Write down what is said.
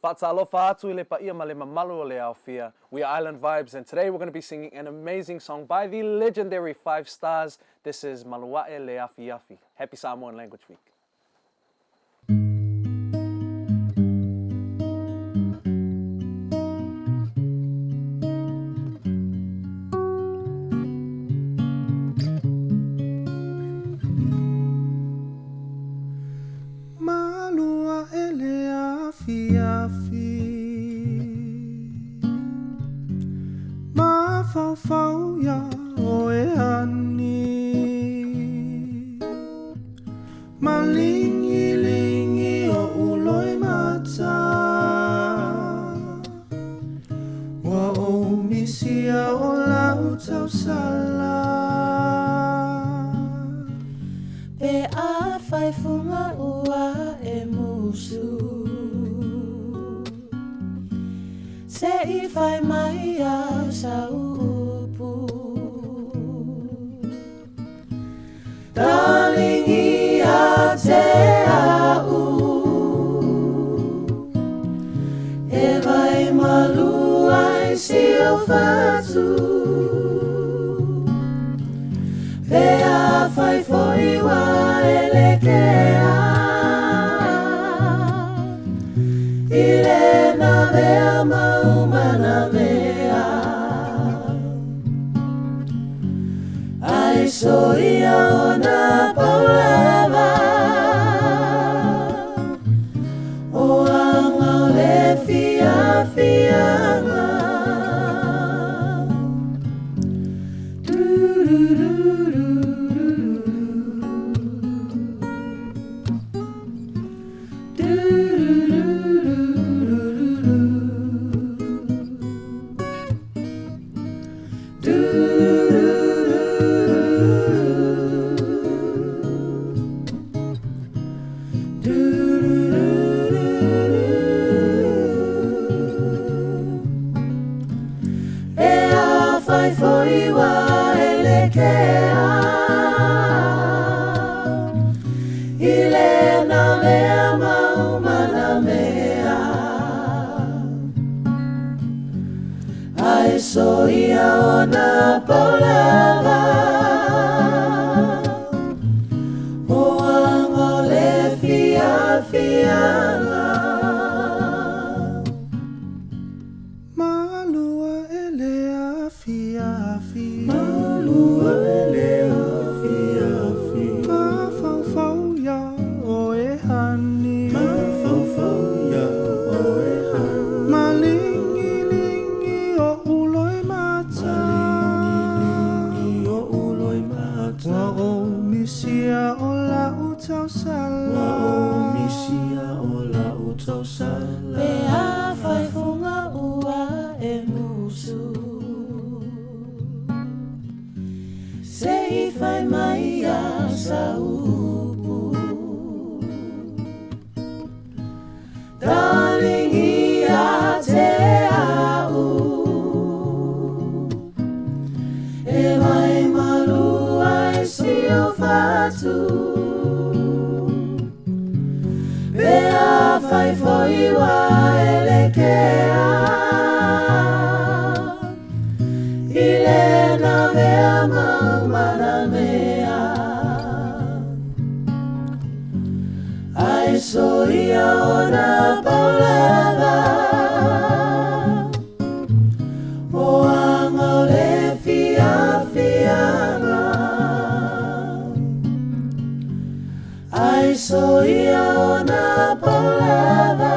Fa'atalofa atu I le paia ma le mamalu o le Afiafi. We are Island Vibes, and today we're going to be singing an amazing song by the legendary 5 Stars. This is Malu A'e Le Afiafi. Happy Samoan Language Week. Malu A'e Le Afiafi, ma fau ya o e ani, ma lingi o uloi mata, wa o misia o lau tau sala. Pe a fai funga ua e musu, se I fai mai a sa upu. Darling I te au, e vai malu ai si o fatu. Pe a fai foi wa ele ke a, ile na mea maumana mea. Ai soia ona paulava, o anga le fianga. Fai foi wa ele ke a, ile na mea maumana mea. Ai soia ona paulava, o anga le fianga. Malu A'e Le Afiafi, Malu A'e Le Afiafi, ma fau ya o e hani, ma fau ya o e hani. ma lingi o uloi mata, Lingi o uloi mata, wa o misia o lau tau sala, wa o misia o lau tau sala. Pe a fai funga ua e musu, se I fai mai a sa upu. Darling I te au, e mai malu ai si o fatu. Pe a fai foi wa ele ke a, ile na mea maumana mea. Ai soia ona paulava, o anga le fianga. Ai soia ona paulava,